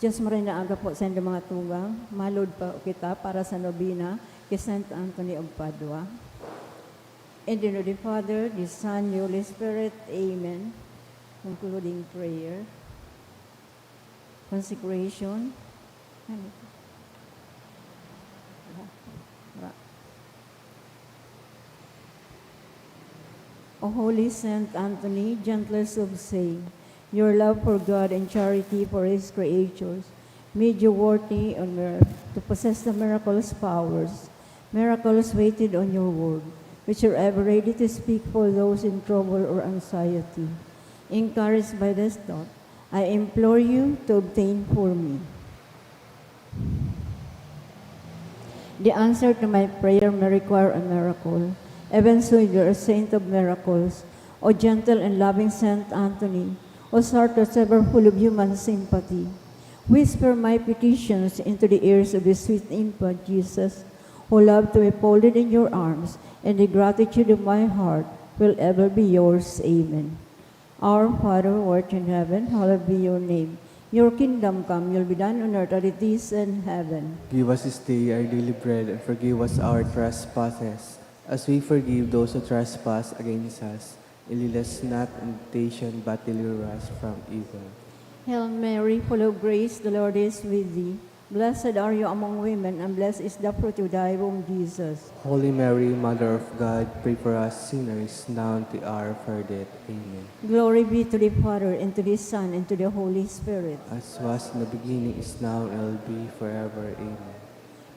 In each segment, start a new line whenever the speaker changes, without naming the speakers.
Diyos mo rin na aga po sa mga tugang, malod pa kita para sa nobina kay St. Anthony of Padua. In the name of the Father, the Son, the Holy Spirit, Amen. Concluding prayer. Consecration. O Holy Saint Anthony, gentlest of saints, your love for God and charity for His creatures made you worthy on earth to possess the miraculous powers, miracles waited on your word, which are ever ready to speak for those in trouble or anxiety. Encouraged by this thought, I implore you to obtain for me the answer to my prayer may require a miracle. Even so, you are a saint of miracles, O gentle and loving Saint Anthony, O heart that's ever full of human sympathy. Whisper my petitions into the ears of the sweet infant Jesus, who loved to be folded in your arms, and the gratitude of my heart will ever be yours. Amen. Our Father, who art in heaven, hallowed be your name. Your kingdom come, your will be done on earth as it is in heaven.
Give us this day our daily bread, and forgive us our trespasses, as we forgive those who trespass against us. And lead us not into temptation, but deliver us from evil.
Hail Mary, full of grace, the Lord is with thee. Blessed are you among women, and blessed is the fruit of thy womb, Jesus.
Holy Mary, Mother of God, pray for us sinners, now and at the hour of our death. Amen.
Glory be to the Father, and to the Son, and to the Holy Spirit.
As was in the beginning, is now, and will be forever. Amen.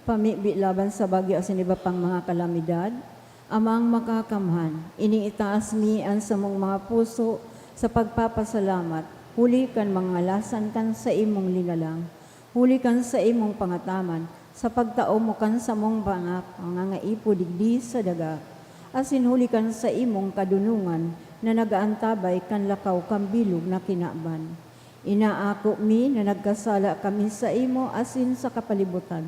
Pamibi laban sa bagyo asin iba pang mga kalamidad, amang makakamhan, iniitaas mi ang samong mga puso sa pagpapasalamat, huli kan mga lasan kan sa imong linalang, huli kan sa imong pangataman, sa pagtao mo kan sa mong bangak, ang nga ipo digdi sa daga, asin huli kan sa imong kadunungan, na nagaantabay kan lakaw kang bilog na kinaban. Inaako mi na nagkasala kami sa imo asin sa kapalibutan,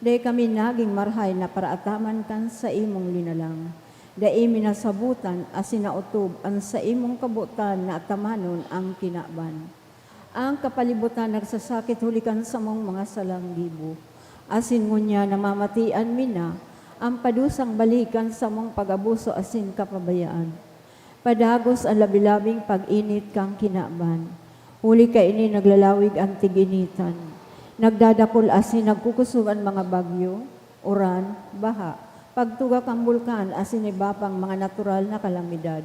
dahil kami naging marhay na paraataman kan sa imong linalang. Dahil minasabutan asin nautob ang sa imong kabutan na atamanon ang kinaban. Ang kapalibutan nagsasakit hulikan sa mong mga salanggibo. Asin ngunya namamatian mina, ang padusang balikan sa mong pag-abuso asin kapabayaan. Padagos ang labilabing pag-init kang kinaban. Huli ka ini naglalawig ang tiginitan. Nagdadakol asin nagkukusugan mga bagyo, uran, baha, pagtugak ang bulkan asin ibapang mga natural na kalamidad.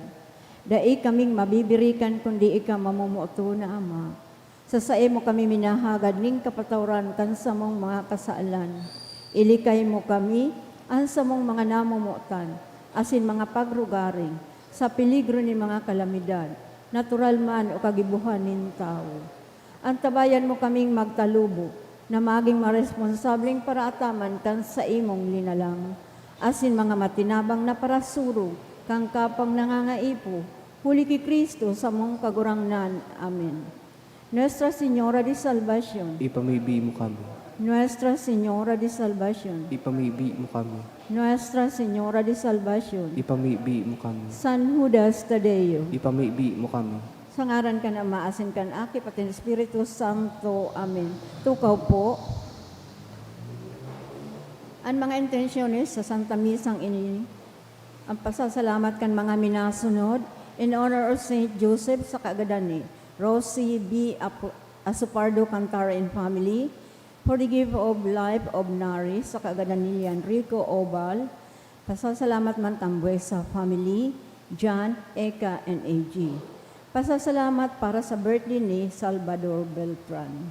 Dai kaming mabibirikan kundi ika mamumuto na Ama. Sa sae mo kami minahagad ning kapatawaran kan sa mong mga kasaalan. Ilikay mo kami ang sa mong mga namumutan, asin mga pagrugaring, sa peligro ni mga kalamidad, natural man o kagibuhan nin tao. Antabayan mo kaming magtalubo, na maging maresponsabling paraataman kan sa imong linalang, asin mga matinabang na parasuro, kang kapang nangangaipo, huli ki Kristo sa mong kagurangnan. Amen. Nuestra Señora de Salvación,
Ipamibi mo kami.
Nuestra Señora de Salvación,
Ipamibi mo kami.
Nuestra Señora de Salvación,
Ipamibi mo kami.
San Judas Tadeo,
Ipamibi mo kami.
sa ngaran ka na maasin kan aki pati ng Espiritu Santo. Amen. Tukaw po. Ang mga intensyones sa Santa Misang ini, ang pasasalamat kan mga minasunod, in honor of Saint Joseph sa kaagadan ni Rosie B. Asupardo Cantara and family, for the gift of life of Nari sa kaagadan ni Enrico Obal, pasasalamat man tambuhay sa family, John, Eka, and A.G. Pasasalamat para sa birthday ni Salvador Beltran.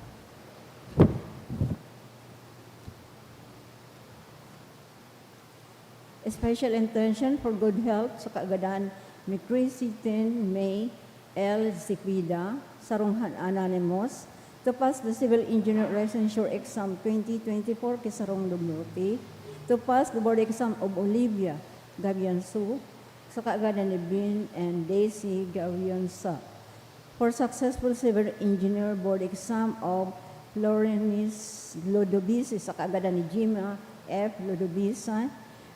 A special intention for good health sa kaagadan ni Christine May L. Zipida, Sarunghan Anonymous, to pass the Civil Engineer Licensure Exam 2024 kay Sarong Dumlote, to pass the board exam of Olivia Gaviansu, sa kaagadan ni Bin and Daisy Gavionsa, for successful civil engineer board exam of Florenis Lodobisi, sa kaagadan ni Jima F. Lodobisa,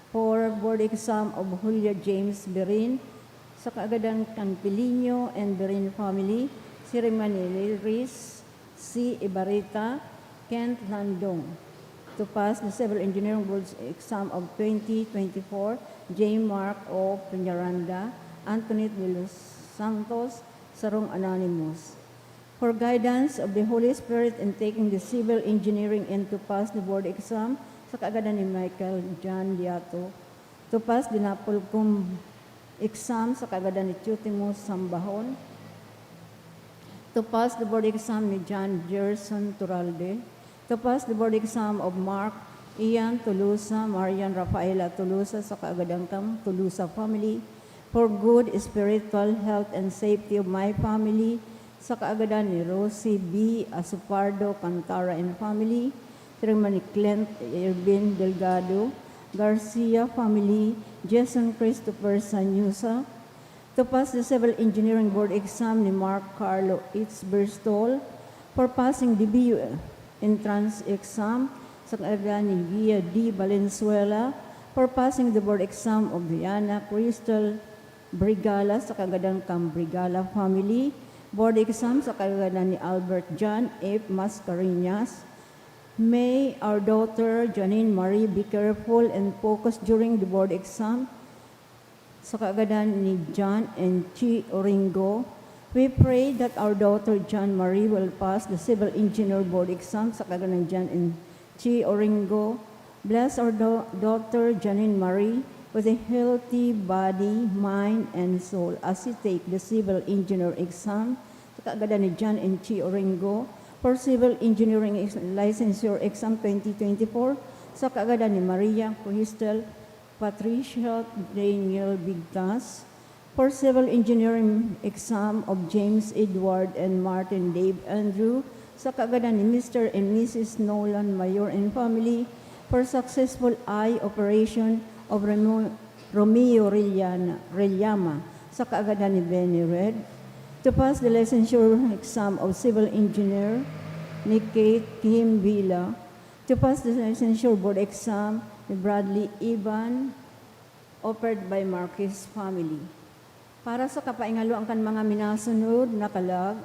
for board exam of Julia James Berin, sa kaagadan Canpilinho and Berin family, si Remanil Riz, si Ibarita, Kent Landong. To pass the Civil Engineering Board's exam of 2024, J. Mark O. Peñaranda, Antoinette de los Santos, Sarong Anonymous. For guidance of the Holy Spirit in taking the Civil Engineering and to pass the board exam, sa kaagadan ni Michael John Diato. To pass the Napolcom exam, sa kaagadan ni Chutimus Sambahon. To pass the board exam ni John Gerson Turalde. To pass the board exam of Mark Ian Tulusa, Marian Rafaela Tulusa sa Kaagadangkam, Tulusa family, for good spiritual health and safety of my family, sa kaagadan ni Rosie B. Asupardo Cantara and family, Tirman ni Clint Irvin Delgado, Garcia family, Jason Christopher Sanyusa. To pass the Civil Engineering Board exam ni Mark Carlo H. Berstol, for passing the BU entrance exam sa kaagadan ni Gia D. Valenzuela, for passing the board exam of Diana Crystal Brigala sa kaagadan Cam Brigala family, board exam sa kaagadan ni Albert John F. Mascareñas. May our daughter Janine Marie be careful and focus during the board exam sa kaagadan ni John and Chi Oringo. We pray that our daughter John Marie will pass the Civil Engineer Board exam sa kaagadan ni John and Chi Oringo. Bless our daughter Janine Marie with a healthy body, mind, and soul as she take the Civil Engineer exam sa kaagadan ni John and Chi Oringo for Civil Engineering Licensure Exam 2024 sa kaagadan ni Maria Cristel Patricia Daniel Bigtas, for Civil Engineering exam of James Edward and Martin Dave Andrew sa kaagadan ni Mr. and Mrs. Nolan Mayor and family, for successful eye operation of Romeo Rellama sa kaagadan ni Benny Red. To pass the licensure exam of Civil Engineer ni Kate Kim Villa. To pass the licensure board exam ni Bradley Ivan, offered by Marquez family. Para sa kapaingalo ang kan mga minasunod na kalag,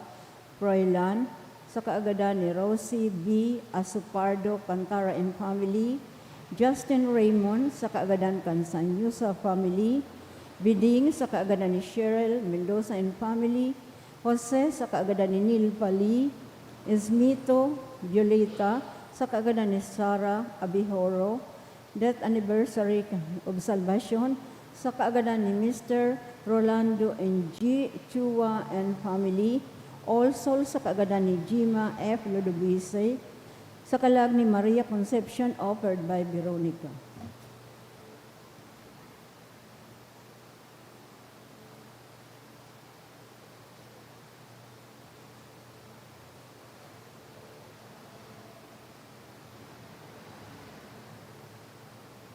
Froilan, sa kaagadan ni Rosie B. Asupardo Cantara and family, Justin Raymond sa kaagadan kan Sanyusa family, Biding sa kaagadan ni Cheryl Mendoza and family, Jose sa kaagadan ni Neil Pali, Esmito Violeta sa kaagadan ni Sarah Abihoro, death anniversary of Salvation sa kaagadan ni Mr. Rolando and G. Chua and family, All Souls sa kaagadan ni Jima F. Ludovice, sa kalag ni Maria Concepcion, offered by Veronica.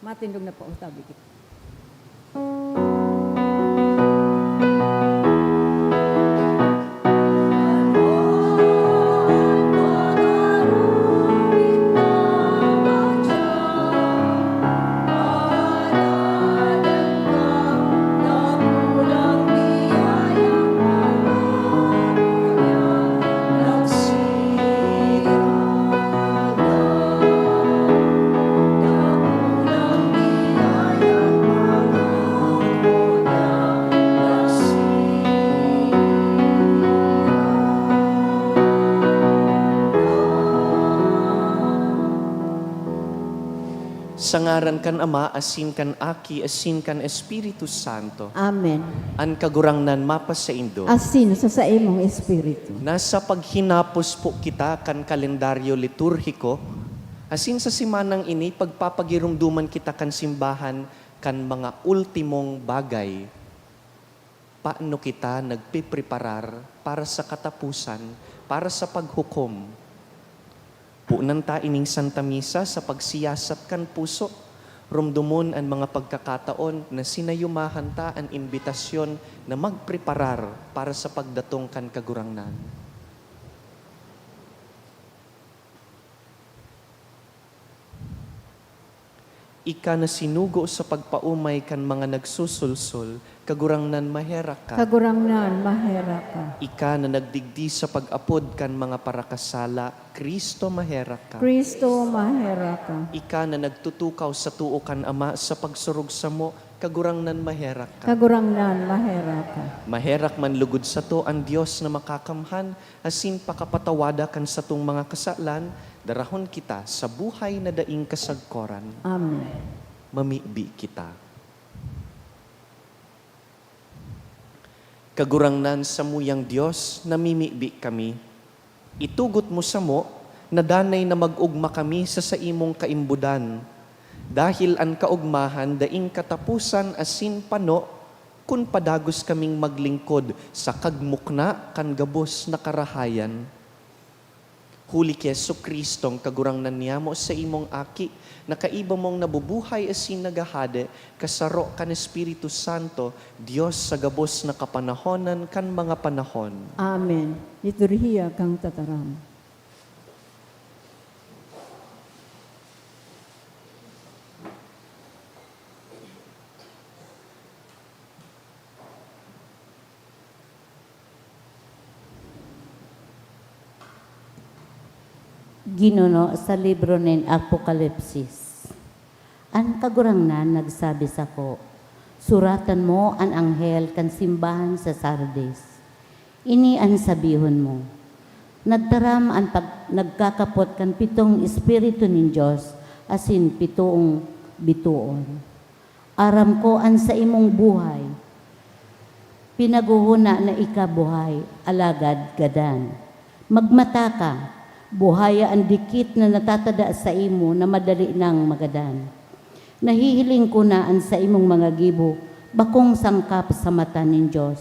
Matindog na po ang tabi kita.
Sangaran kan Ama, asin kan Aki, asin kan Espiritu Santo.
Amen.
An kagurangnan mapas sa Indo.
Asin sa imong espiritu.
Nasa paghinapos po kita kan kalendaryo liturhiko, asin sa simanang ini, pagpapagirumduman kita kan simbahan kan mga ultimong bagay. Paano kita nagpipreparar para sa katapusan, para sa paghukom? Punan ta ining Santa Misa sa pagsiyasat kan puso, rumdumon ang mga pagkakataon na sinayumahan ta ang imbitasyon na magpreparar para sa pagdatong kan kagurangnan. Ika na sinugo sa pagpaumay kan mga nagsusulsol, kagurangnan mahera ka.
Kagurangnan, mahera ka.
Ika na nagdigdi sa pag-apod kan mga parakasala, Kristo mahera ka.
Kristo, mahera ka.
Ika na nagtutukaw sa tuo kan Ama sa pagsurog sa mo, kagurangnan mahera ka.
Kagurangnan, mahera ka.
Maherak man lugod sa to ang Dios na makakamhan, asin pakapatawada kan sa tung mga kasalan, darahon kita sa buhay na daing kasagkoran.
Amen.
Mamibi kita. Kagurangnan sa muyang Diyos, namimibi kami. Itugot mo sa mo, na danay na mag-ugma kami sa imong kaimbudan. Dahil ang kaugmahan, daing katapusan asin pano, kun padagos kaming maglingkod sa kagmukna kan gabos na karahayan. Huli kay Jesucristong kagurangnan niya mo sa imong aki, na kaiba mong nabubuhay asin nagahade, kasaro kan Espiritu Santo, Diyos sa gabos na kapanahonan kan mga panahon.
Amen. Liturhiya kang tataram.
Ginuno sa libro ng Apokalipsis. Ang kagurangnan nagsabi sa ko, suratan mo ang anghel kan simbahan sa Sardis. Ini ang sabihon mo. Nagtaram ang nagkakapot kan pitong espiritu ng Diyos, asin pitong bituon. Aram ko ang sa imong buhay. Pinaguhuna na ikabuhay, alagad gadan. Magmata ka, buhaya ang dikit na natatada sa imo na madali nang magadan. Nahihiling ko na ang sa imong mga gibo, bakong sangkap sa mata ng Diyos.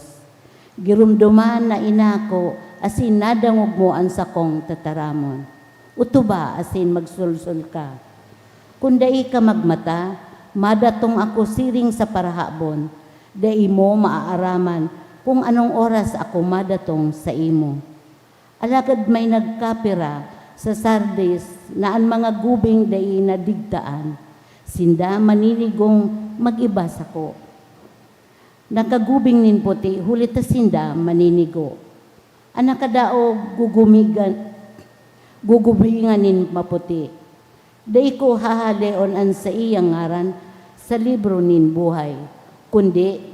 Girumduman na inako, asin nadangog mo ang sakong tataramon. Utuba, asin magsulsul ka. Kung dai ka magmata, madatong ako siring sa parahabon, dai mo maaaraman kung anong oras ako madatong sa imo. Alagad may nagkapira sa Sardis na ang mga gubing dai na digtaan. Sinda maninigong mag-iba sa ko. Nakagubing nin puti, hulit ta sinda maninigo. Ang nakadaog gugubingan nin maputi. Dai ko hahaleon ang sa iyang ngaran sa libro nin buhay. Kundi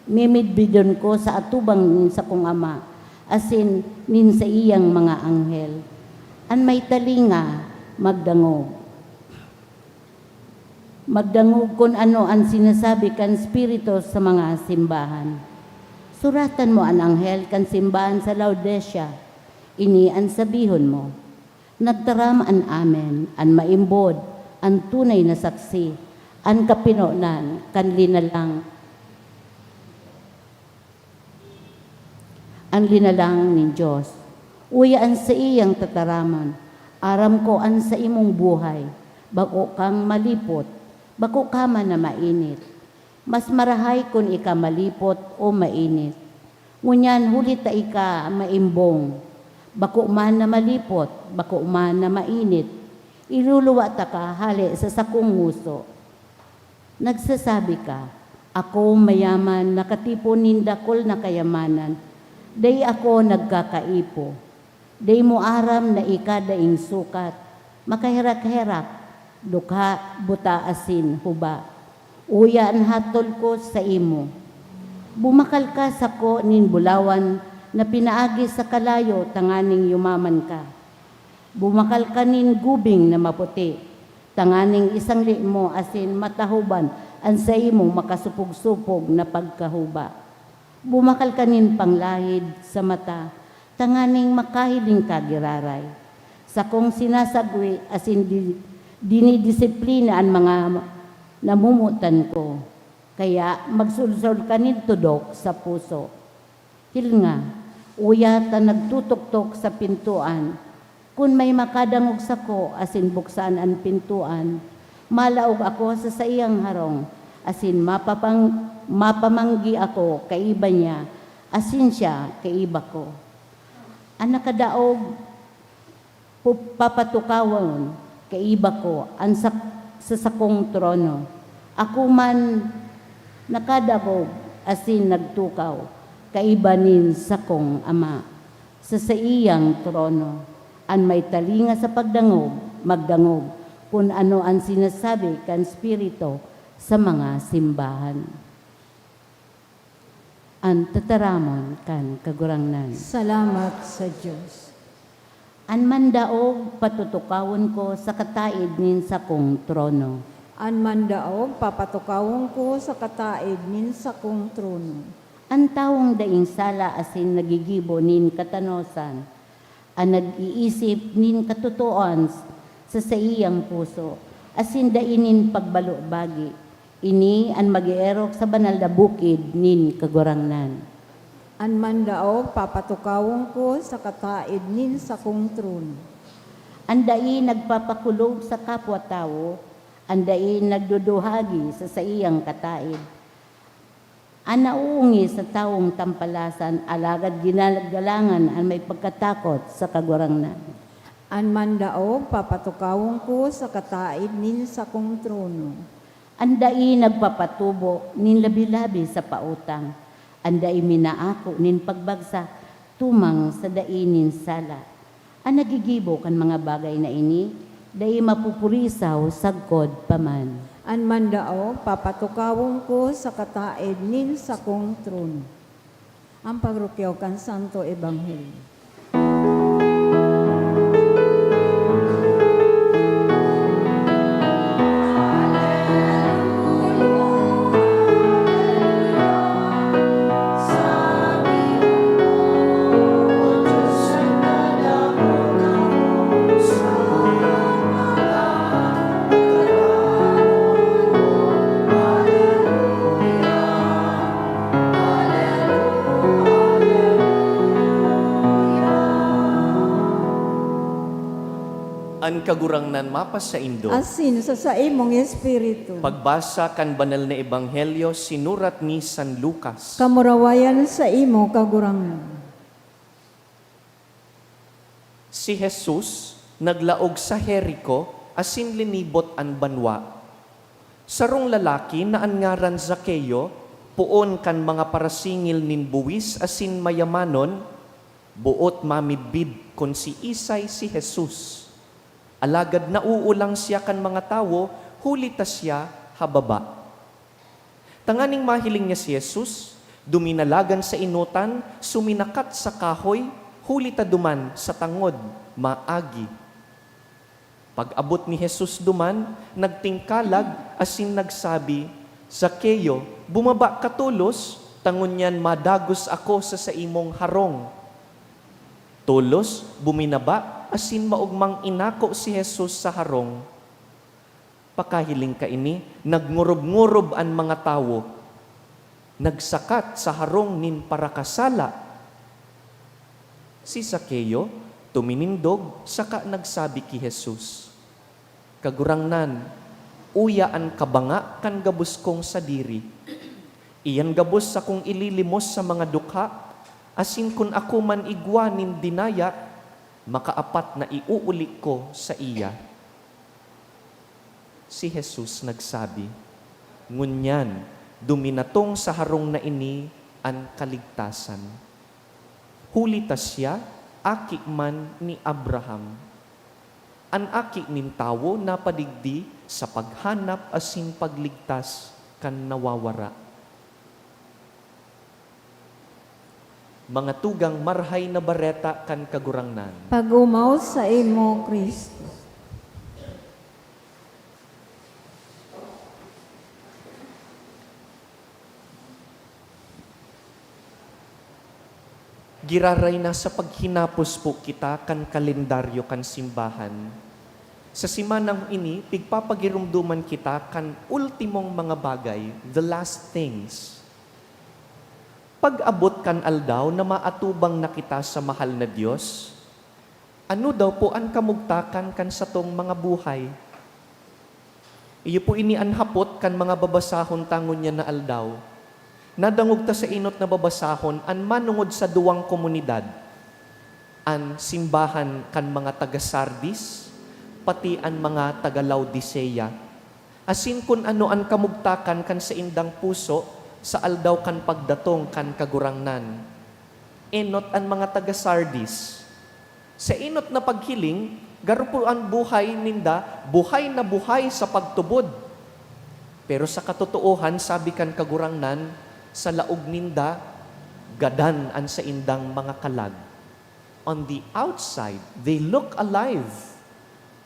mimidbidon ko sa atubang nin sa kong Ama, asin nin sa iyang mga anghel. An may talinga, magdangog. Magdangog kung ano ang sinasabi kan Espiritu sa mga simbahan. Suratan mo ang anghel kan simbahan sa Laodicea. Ini ang sabihon mo. Nagtaram an amen, an maimbod, an tunay na saksi, an kapinonan, kan linalang, ang linalang ng Diyos. Uyaan sa iyang tataraman, aram ko an sa imong buhay, bako kang malipot, bako ka man na mainit. Mas marahay kung ika malipot o mainit. Ngunyan hulit ta ika maimbong, bako man na malipot, bako man na mainit. Iluluwa ta ka hali sa sakong nguso. Nagsasabi ka, ako mayaman, nakatipon nindakol na kayamanan, day ako nagkakaipo. Day mo aram na ikadaing sukat. Makahirak-hirak, dukha, buta, asin, huba. Uya ang hatol ko sa imo. Bumakal ka sa ko nin bulawan na pinaagi sa kalayo tanganing yumaman ka. Bumakal ka nin gubing na maputi. Tanganing isang li mo asin matahuban ang sa imo makasupog-supog na pagkahuba. Bumakal ka nin panglahid sa mata, tanganing makahiling ka giraray. Sa kong sinasagwi asin dinidisiplina ang mga namumutan ko, kaya magsulsol ka nin tudok sa puso. Hilnga, uyata nagtutok-tok sa pintuan, kung may makadangog sa ko asin buksan ang pintuan, malaog ako sa iyang harong, asin mapamanggi ako kaiba niya, asin siya kaiba ko. Ang nakadaog papatukawon kaiba ko, ang sa sakong trono. Ako man nakadagog asin nagtukaw, kaibanin sakong ama. Sa iyang trono, an may talinga sa pagdangog, magdangog, kung ano ang sinasabi kan Espiritu sa mga simbahan. Ang tataramon kan kagurangnan.
Salamat sa Diyos.
An mandaog patutukawon ko sa kataid nin sakong trono.
An mandaog, papatukawon ko sa kataid nin sakong trono.
Ang taong daing sala asin nagigibo nin katanosan, ang nag-iisip nin katutuan sa iyang puso, asin dainin pagbalo-bagi, ini ang mag-ierok sa banal na bukid nin kagurangnan.
An mandaog, papatukawon ko sa kataid nin sakong trono.
Andai nagpapakulog sa kapwa-tao, andai nagduduhagi sa iyang kataid. Ang nauungi sa taong tampalasan, alagad ginagalangan ang may pagkatakot sa kagurangnan.
An mandaog, papatukawon ko sa kataid nin sakong trono.
Andai nagpapatubo nin labi-labi sa pautang, andai minaako nin pagbagsa, tumang sa dainin sala. Ang nagigibo kan mga bagay na ini, dai mapupurisaw sagkod paman.
An mandaog, papatukawon ko sa kataid nin sakong trono. Ang pagrukyaw kan Santo Ebanghelyo.
An kagurangnan mapas sa Indo.
Asin sa imong espiritu.
Pagbasa kan banal na ebanghelyo sinurat ni San Lucas.
Kamurawayan sa imo kagurangan.
Si Jesus naglaog sa Jericho asin linibot an banwa. Sarong lalaki na an ngaran Zakeo, puon kan mga parasingil nin buwis asin mayamanon, buot mamidbid kon si Isay si Jesus. Alagad nauulang siya kan mga tawo, hulita siya hababa. Tanganing mahiling niya si Jesus, duminalagan sa inutan, suminakat sa kahoy, hulita duman sa tangod, maagi. Pag-abot ni Jesus duman, nagtingkalag asin nagsabi, Zakeo, bumaba ka tulos, tangon niyan madagos ako sa imong harong. Tulos, buminaba, asin maugmang inako si Jesus sa harong. Pakahiling ka ini, nagngurob-ngurob ang mga tawo. Nagsakat sa harong nin parakasala. Si Zakeo, tuminindog, saka nagsabi ki Jesus, Kagurangnan, uyaan kabanga kan gabus kong sadiri. Iyan gabus sa kong ililimos sa mga dukha, asin kun ako man igwa nin dinaya, makaapat na iuuli ko sa iya. Si Jesus nagsabi, ngunyan, duminatong sa harong na ini ang kaligtasan. Hulita siya, aki man ni Abraham. An aki nin tawo na padigdi sa paghanap asin pagligtas kan nawawara. Mga tugang marhay na bareta kan kagurangnan.
Pagumaw sa imo, Kristo.
Giraray na sa paghinapos po kita kan kalendaryo kan simbahan. Sa simanang ini, pigpapagirumduman kita kan ultimong mga bagay, the last things. Pag-abot kan aldaw na maatubang na kita sa mahal na Diyos, ano daw po ang kamugtakan kan sa tong mga buhay? Iyo po ini ang hapot kan mga babasahon tangon niya na aldaw. Nadangog ta sa inot na babasahon an manungod sa duwang komunidad, an simbahan kan mga taga Sardis, pati an mga taga Laodicea. Asin kun ano an kamugtakan kan sa indang puso, sa aldaw kan pagdatong kan kagurangnan. Enot an mga taga Sardis. Sa inot na paghiling, garupo ang buhay ninda, buhay na buhay sa pagtubod. Pero sa katotoohan, sabi kan kagurangnan, sa laog ninda, gadan an sa indang mga kalag. On the outside, they look alive,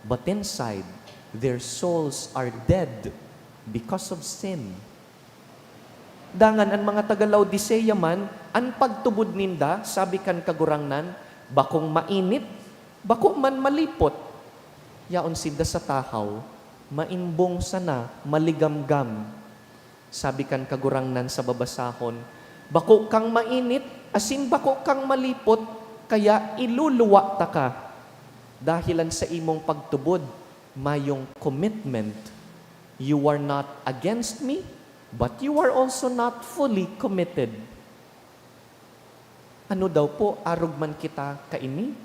but inside, their souls are dead because of sin. Dangan ang mga taga Laodicea man, ang pagtubod ninda, sabi kan kagurangnan, bakong mainit, bako man malipot. Yaon sinda sa tahaw, mainbong sana, maligamgam. Sabi kan kagurangnan sa babasahon, bako kang mainit, asin bako kang malipot, kaya iluluwa ta ka. Dahilan sa imong pagtubod, mayong commitment. You are not against me, but you are also not fully committed. Ano daw po, arog man kita kaini?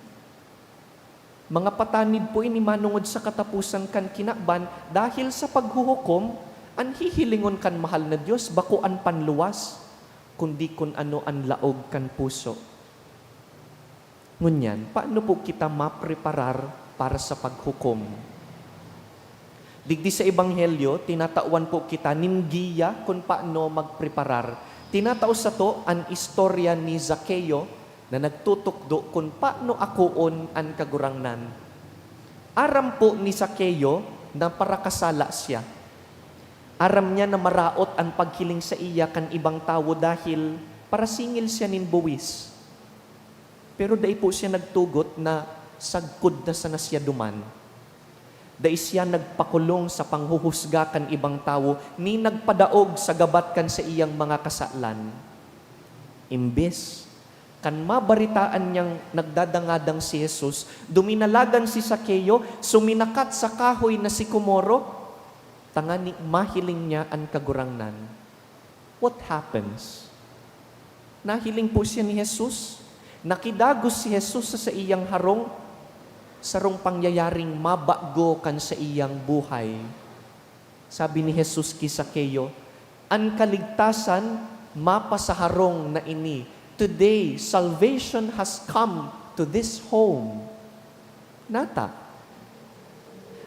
Mga patanid po ini manungod sa katapusan kan kinakban, dahil sa paghuhukom, an hihilingon kan mahal na Diyos, bako an panluwas, kundi kun ano an laog kan puso. Ngunyan, paano po kita mapreparar para sa paghukom? Digdi sa Ebanghelyo, tinatawan po kita ningiya kung paano magpreparar. Tinatao sa to ang istorya ni Zaccheo na nagtutukdo kung paano akuon ang kagurangnan. Aram po ni Zaccheo na parakasala siya. Aram niya na maraot ang paghiling sa iya kan ibang tao dahil para singil siya nin buwis. Pero dahil po siya nagtugot na sagkod na sana siya duman. Dahil siya nagpakulong sa panghuhusga kan ibang tao, ni nagpadaog sa gabat kan sa iyang mga kasalan. Imbes, kan mabaritaan niyang nagdadangadang si Jesus, duminalagan si Zaccheo, suminakat sa kahoy na si Kumoro, tangani mahiling niya ang kagurangnan. What happens? Nahiling po siya ni Jesus, nakidagos si Jesus sa iyang harong, sarong pangyayaring mabago kan sa iyang buhay. Sabi ni Jesus kay Zaccheo, ang kaligtasan mapasaharong na ini. Today, salvation has come to this home. Nata.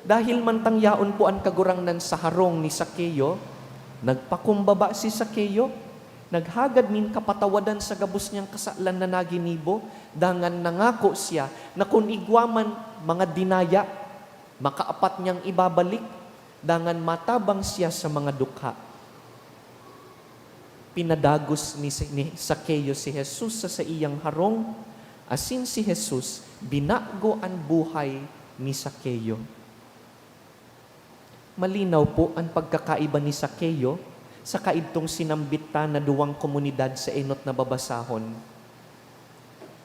Dahil mantang yaon po ang kagurangnan sa harong ni Zaccheo, nagpakumbaba si Zaccheo, naghagad min kapatawadan sa gabos niyang kasalan na naginibo, dangan nangako siya na kung igwaman mga dinaya, makaapat niyang ibabalik, dangan matabang siya sa mga dukha. Pinadagos ni Zaccheo si Jesus sa iyang harong, asin si Jesus binago ang buhay ni Zaccheo. Malinaw po ang pagkakaiba ni Zaccheo sa kaidtong sinambita na duwang komunidad sa enot na babasahon.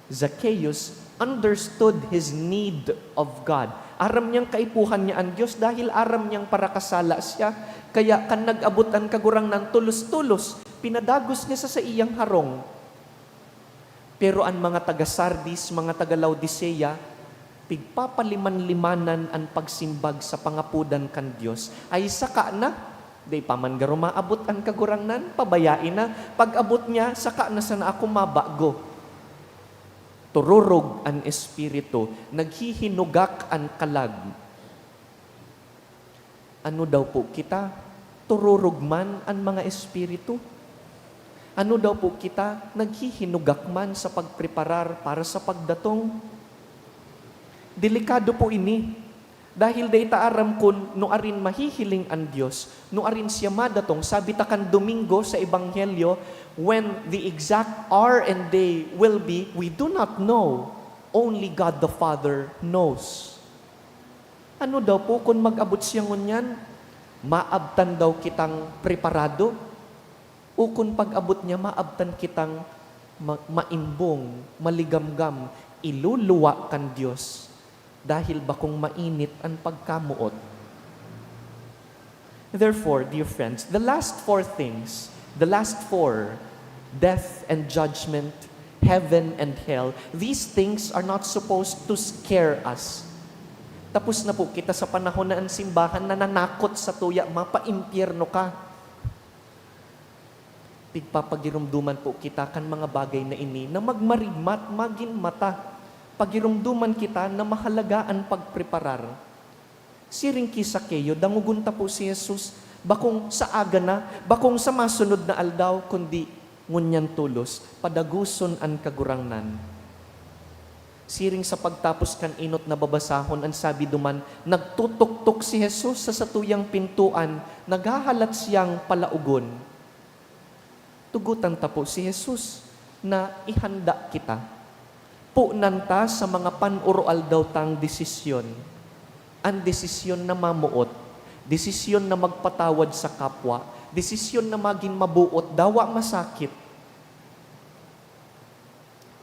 Zacchaeus understood his need of God. Aram niyang kaipuhan niya ang Diyos dahil aram niyang parakasala siya. Kaya kan nag-abot ang kagurangnan tulos-tulos, pinadagos niya sa iyang harong. Pero ang mga taga-Sardis, mga taga-Laodicea, pigpapaliman-limanan ang pagsimbag sa pangapudan kan Diyos, ay saka na, day paman garo maabot ang kagurangnan, pabayain na, pag-abot niya, saka na sana ako mabago. Tururog ang espiritu, naghihinugak ang kalag. Ano daw po kita? Tururog man ang mga espiritu. Ano daw po kita? Naghihinugak man sa pagpreparar para sa pagdatong. Delikado po ini. Dahil dayta aram kun no arin mahihiling ang Diyos, no arin siya madatong, sabi takan Domingo sa Ebanghelyo, when the exact hour and day will be, we do not know. Only God the Father knows. Ano daw po kung mag-abot siya ngunyan? Maabtan daw kitang preparado? O kung pag-abot niya, maabtan kitang maimbong, maligamgam, iluluwa kan Diyos. Dahil bakong mainit ang pagkamuot. Therefore, dear friends, the last four things, death and judgment, heaven and hell, these things are not supposed to scare us. Tapos na po kita sa panahon na ang simbahan nananakot sa tuya, mapaimpyerno ka. Pigpapagirumduman po kita kan mga bagay na ini na magmarimat, magin mata. Pagirumduman kita na mahalagaan pagpreparar. Siring kisa kayo, dangugunta po si Jesus, bakong sa aga na, bakong sa masunod na aldaw, kundi ngunyan tulos, padaguson an kagurangnan. Siring sa pagtapos kan inot na babasahon, ang sabi duman, nagtutok-tok si Jesus sa satuyang pintuan, naghahalat siyang palaugon. Tugutan ta po si Jesus na ihanda kita. Punan ta sa mga panuroal daw tang desisyon. Ang desisyon na mamuot, desisyon na magpatawad sa kapwa, desisyon na maging mabuot, dawa masakit.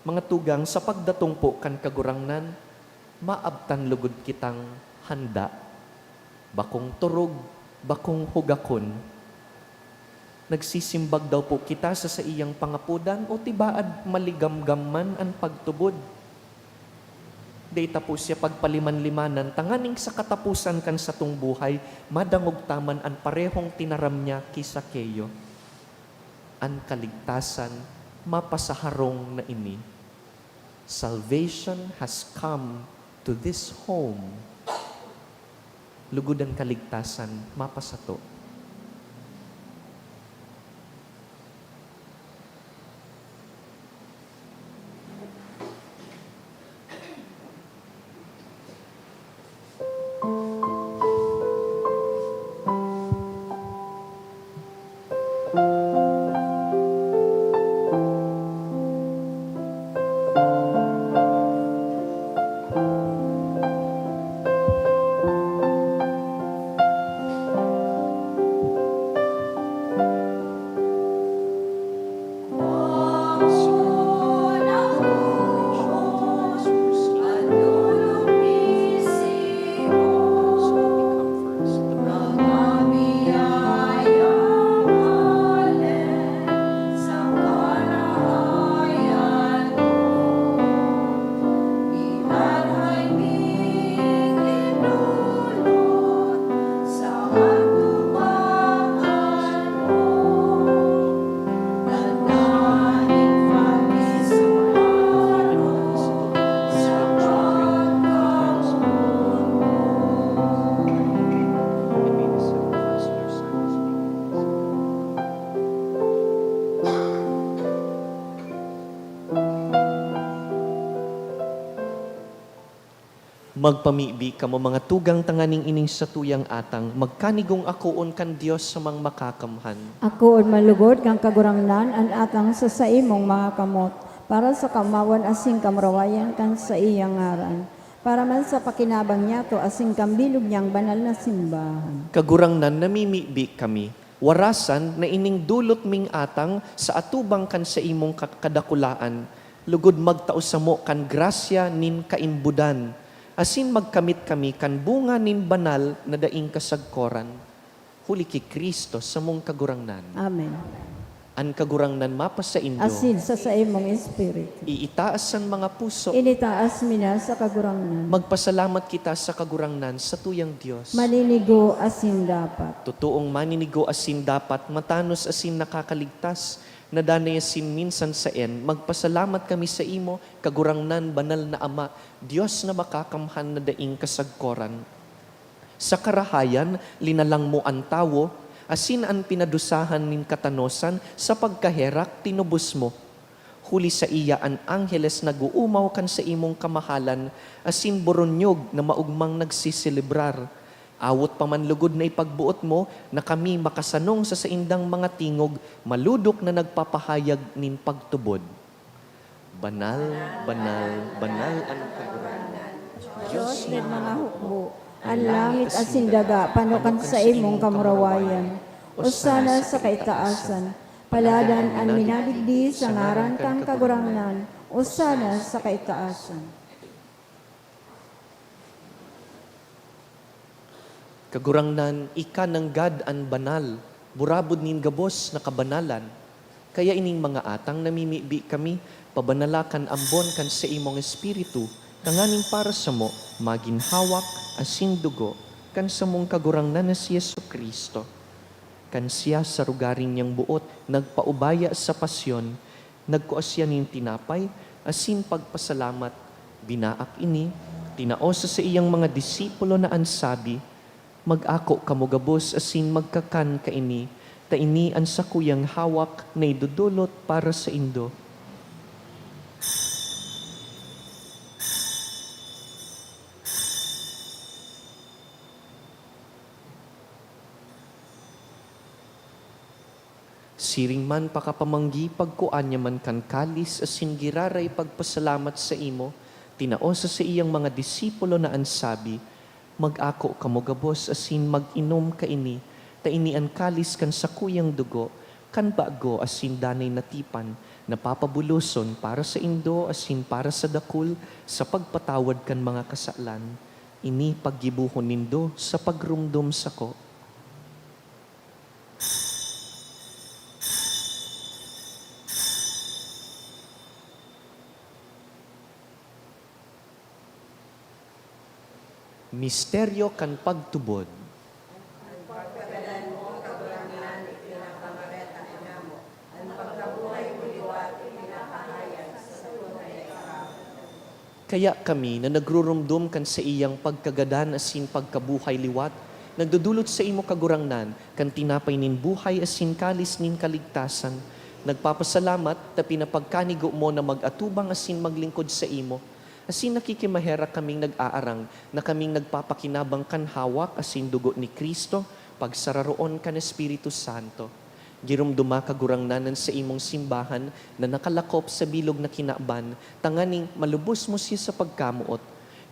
Mga tugang, sa pagdatong po kan kagurangnan, maabtan lugod kitang handa. Bakong turog, bakong hugakon. Nagsisimbag daw po kita sa iyang pangapudan o tibaad maligamgamman ang pagtubod. Data po siya pagpaliman-limanan, tanganing sa katapusan kan sa tung buhay, madangog taman ang parehong tinaram niya kisa keyo. Ang kaligtasan, mapasaharong na ini. Salvation has come to this home. Lugod ang kaligtasan, mapasato. Magpamibi ka mo mga tugang tanganing ining sa tuyang atang, magkanigong akoon kan Dios sa mang makakamhan.
Ako malugod kang kagurangnan an atang sa imong mga kamot para sa kamawan asing kamrawayan kan sa iyang ngaran. Para man sa pakinabang niya to asing kambilog niyang banal na simbahan.
Kagurangnan namimibi kami, warasan na ining dulot ming atang sa atubang kan sa imong kadakulaan, lugod magtaos sa mo kan grasya nin kaimbudan, asin magkamit kami kan bunga nin banal na daing kasagkoran. Huli ki Kristo sa mong kagurangnan.
Amen.
An kagurangnan mapasa indo,
Asin sa imong espiritu.
iitaas ang mga puso,
Initaas mina sa kagurangnan.
magpasalamat kita sa kagurangnan sa tuyang Diyos.
Maliligo asin dapat.
Totoong maninigo asin dapat, matanos asin nakakaligtas, nadanay asin minsan sa magpasalamat kami sa imo, kagurangnan banal na Ama, Diyos na makakamhan na daing kasagkoran. Sa karahayan, linalang mo ang tawo, asin ang pinadusahan nin katanosan, sa pagkaherak tinubos mo. Huli sa iya ang angheles naguumaw kan sa imong kamahalan, asin boronyog na maugmang nagsisilibrar. Awot pamanlugod na ipagbuot mo na kami makasanong sa saindang mga tingog, maludok na nagpapahayag nin pagtubod. Banal, banal, banal ang kagurangnan.
Diyos ng mga hukbo, ang langit at sindaga, panukan sa imong kamurawayan. Usana sa kaitaasan, paladan ang minaligdi sa ngaran kang kagurangnan. Usana sa kaitaasan.
Kagurangnan, ika ng God ang banal, burabod nin gabos na kabanalan. Kaya ining mga atang namimibi kami, pabanalakan ambon kan sa imong espiritu, Tanganing para sa mo, maginhawak asin dugo, kan sa mong kagurangnan na si Yesu Kristo. Kan siya sa rugaring niyang buot, nagpaubaya sa pasyon, nagkuasya ning tinapay, asin pagpasalamat, binaak ini, tinaosa sa iyang mga disipulo na ansabi, mag-ako kamugabos asin magkakan kaini, ta ini ang sakuyang hawak na idudulot para sa indo. Siring man pakapamanggi pagkuanya man kan kalis asin giraray pagpasalamat sa imo, tinaosa sa iyang mga disipulo na ansabi, mag-ako kamugabos asin mag-inom kaini, ta ini ang kalis kan sakuyang dugo, kan bago asin danay natipan, napapabuluson para sa indo asin para sa dakul, sa pagpatawad kan mga kasalan. Ini paggibuhon nindo sa pagrumdum sako. Misteryo kan pagtubod. Kaya kami na nagrurumdum kan sa iyang pagkagadan asin pagkabuhay liwat, nagdudulot sa imo kagurangnan, kan tinapay nin buhay asin kalis nin kaligtasan, nagpapasalamat ta pinapagkanigo mo na mag-atubang asin maglingkod sa imo, asin nakikimahera kaming nag-aarang na kaming nagpapakinabang kan hawak asin dugo ni Kristo, pagsararoon kan Espiritu Santo. Girumduma kagurangnanan sa imong simbahan na nakalakop sa bilog na kinaban, tanganing malubos mo siya sa pagkamuot.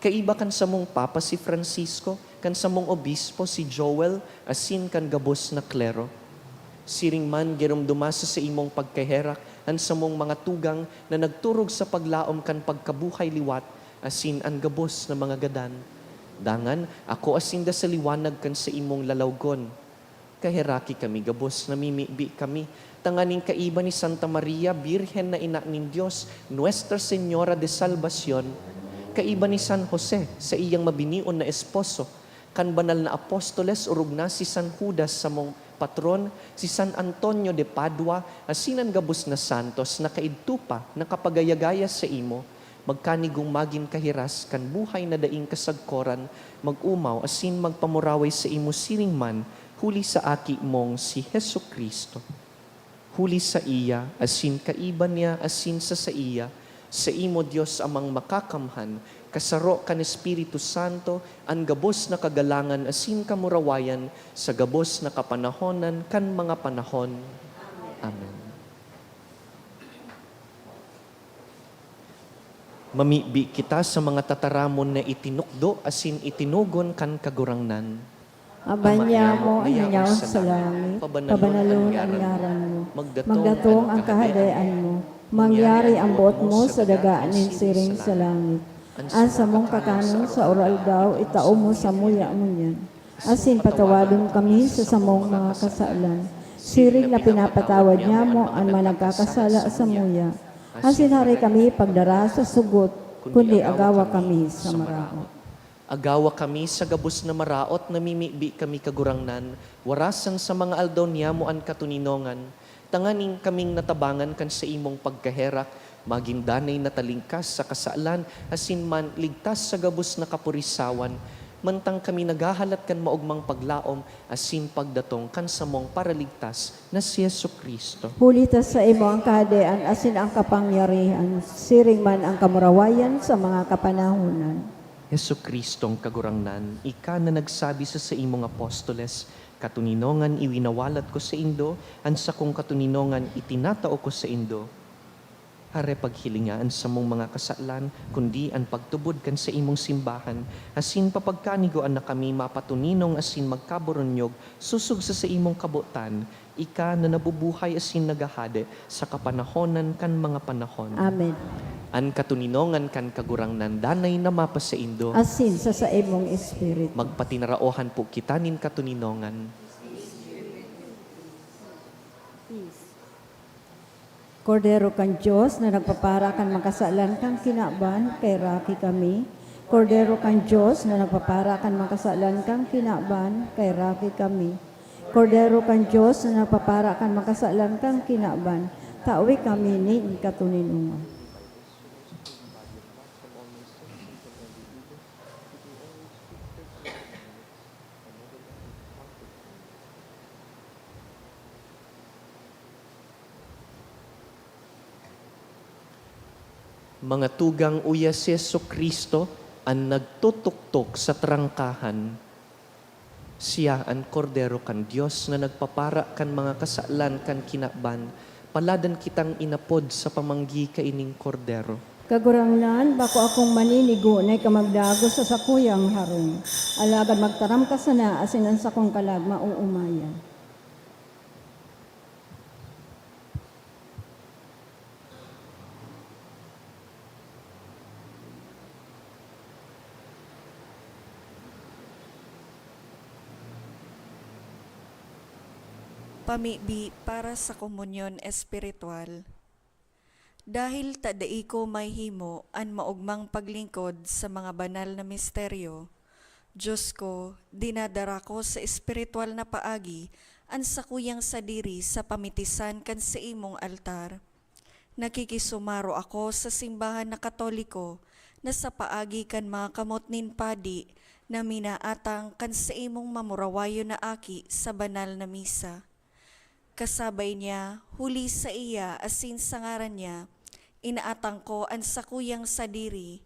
Kaiba kan sa mong Papa si Francisco, kan sa mong Obispo si Joel, asin kan gabos na klero. Siring man girumduma sa imong pagkaherak, an sa mong mga tugang na nagturog sa paglaom kan pagkabuhay liwat, asin ang gabos na mga gadan. Dangan, ako asin da sa liwanag kan sa imong lalawgon. Kaheraki kami, gabos, namimibi kami. Tanganing kaiba ni Santa Maria, Birhen na ina nin Diyos, Nuestra Señora de Salvacion, kaiba ni San Jose sa iyang mabinion na esposo, kan banal na apostoles urog na si San Judas sa mong patron, si San Antonio de Padua, asinan gabos na santos, na kaidtupa, na kapagayagaya sa imo, magkanigong magin kahiras, kan buhay na daing kasagkoran, mag-umaw, asin magpamuraway sa imo siring man, huli sa aki mong si Hesu Kristo. Huli sa iya, asin kaiban niya, asin sa iya, sa imo Diyos amang makakamhan, kasaro kan Espiritu Santo, ang gabos na kagalangan, asin kamurawayan, sa gabos na kapanahonan, kan mga panahon. Amen. Mamibi kita sa mga tataramon na itinukdo, asin itinugon kan kagurangnan.
Abanya mo, anyayaw sa langit, pabanalon ang ngaran mo, magdatong ang kahadayaan mo, mangyari ang buot mo sa dagaan ng siring sa langit. Asa mong kakanon sa oral daw, itao mo sa muya mo yan. Asin patawadon kami sa samong mga kasalan. Siring na pinapatawad niya mo ang managkakasala sa muya. Asin hari kami pagdara sa sugot, kundi agawa kami sa maraot.
Agawa kami sa gabos na maraot, namimibi kami kagurangnan, warasan sa mga aldaw niya mo ang katuninongan, tanganing kaming natabangan kan sa imong pagkaherak, maging danay na talingkas sa kasalan, asin man ligtas sa gabos na kapurisawan, mantang kami naghahalat kan maugmang paglaom, asin pagdatong kan sa mong paraligtas na si Yesu Kristo.
Hulitas sa imo ang kahadean, asin ang kapangyarihan, siring man ang kamurawayan sa mga kapanahunan.
Yesu Kristong kagurangnan, ika na nagsabi sa imong apostoles, katuninongan iwinawalat ko sa indo, ansa kong katuninongan itinatao ko sa indo. Hare paghilingaan sa mong mga kasalan, kundi ang pagtubod kan sa imong simbahan, asin papagkanigoan na kami mapatuninong asin magkaboronyog, susug sa imong kabutan, ika na nabubuhay asin nagahade sa kapanahonan kan mga panahon.
Amen.
An katuninongan kan kagurangnan danay na mapa sa indo.
Asin sa imong espiritu.
Magpatinaraohan po kita nin katuninongan.
Kordero kan Diyos na nagpapara kan makasalan kang kinaban, kay raki kami. Kordero kan Diyos na nagpapara kan makasalan kang kinaban, kay raki kami. Kordero kan Diyos na nagpapara kan makasalan kang kinaban, tawi kami ni katuninungan.
Mga tugang uya si Kristo ang nagtutuktok sa trangkahan. Siya ang kordero kan Dios na nagpapara kan mga kasalan kan kinaban, paladan kitang inapod sa pamanggi kaining kordero.
Kagurangnan, bako akong maninigo na kamagdago sa sakuyang harong. Alagad magtaram ka sana, asinan sa kong kalagma o umayan.
Pamibi para sa komunyon espiritual. Dahil tadai ko may himo an maugmang paglingkod sa mga banal na misteryo, Diyos ko, dinadara ko sa espiritual na paagi an sakuyang sadiri sa pamitisan kan sa imong altar. Nakikisumaro ako sa simbahan na Katoliko na sa paagi kan mga kamotnin padi na minaatang kan sa imong mamurawayo na aki sa banal na misa. Kasabay niya, huli sa iya asin sa ngaran niya, inaatang ko ang sakuyang sadiri.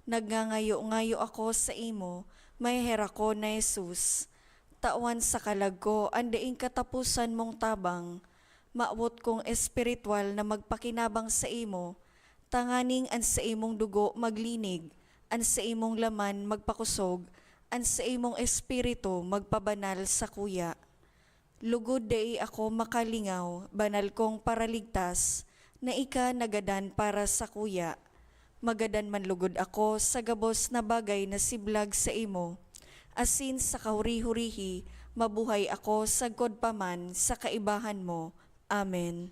Nagngangayo-ngayo ako sa imo, may hera ko na Jesus. Tawan sa kalag ko, ang daing katapusan mong tabang. Maawot kong espiritual na magpakinabang sa imo, tanganing ang sa imong dugo maglinig, ang sa imong laman magpakusog, ang sa imong espiritu magpabanal sa kuya. Lugod dai ako makalingaw, banal kong paraligtas, na ika nagadan para sa kuya. Magadan man lugod ako sa gabos na bagay na siblag sa imo. Asin sa kahuri-hurihi, mabuhay ako sa godpaman sa kaibahan mo. Amen.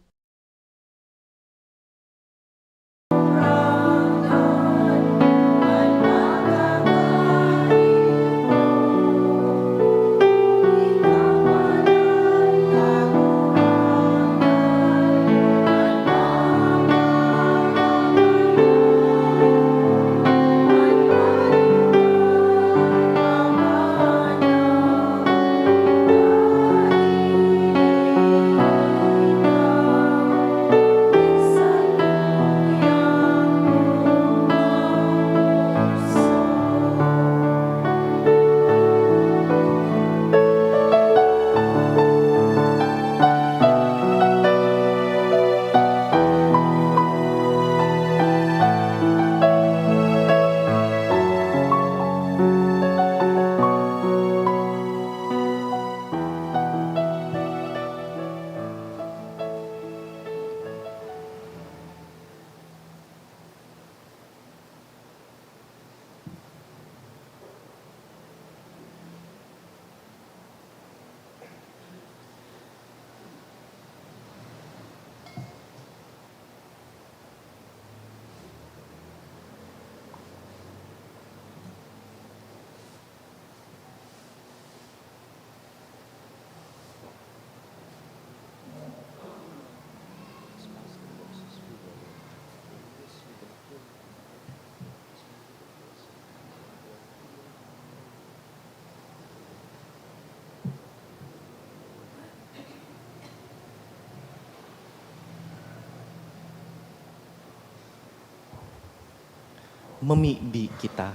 Mamibi kita.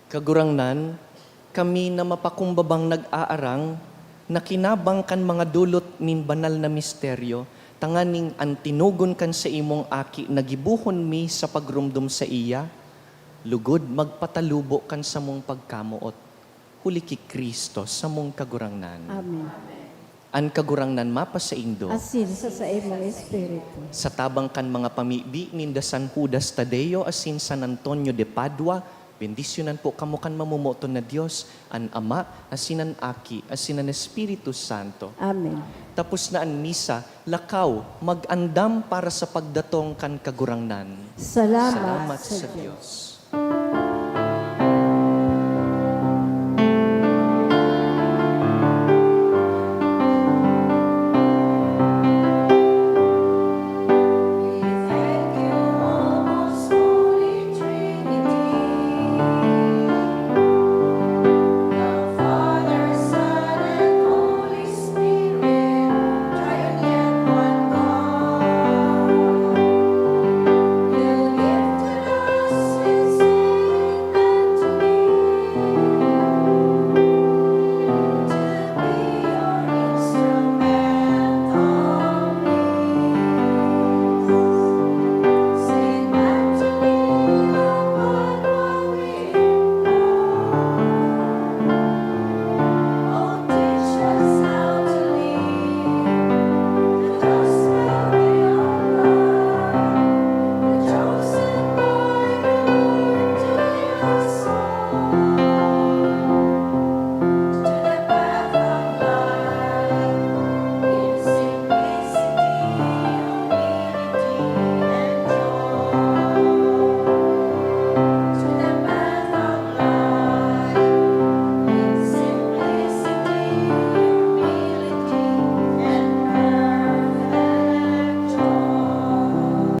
Kagurangnan, kami na mapakumbabang nag-aarang, na kinabang kan mga dulot nin banal na misteryo, tanganing antinugon kan sa imong aki, nagibuhon mi sa pagrumdum sa iya, lugod magpatalubo kan sa mong pagkamuot. Huli ki Kristo sa mong kagurangnan.
Amen.
An kagurangnan mapa sa indo,
Asin sa imong espiritu.
sa tabang kan mga pamibi ninda San Judas Tadeo asin San Antonio de Padua, Bendisyonan po kamo kan mamumoto na Dios, an Ama, asinan Aki, asinan Espiritu Santo.
Amen.
Tapos na an misa, lakaw, mag-andam para sa pagdatong kan kagurangnan.
Salamat,
Salamat sa Diyos.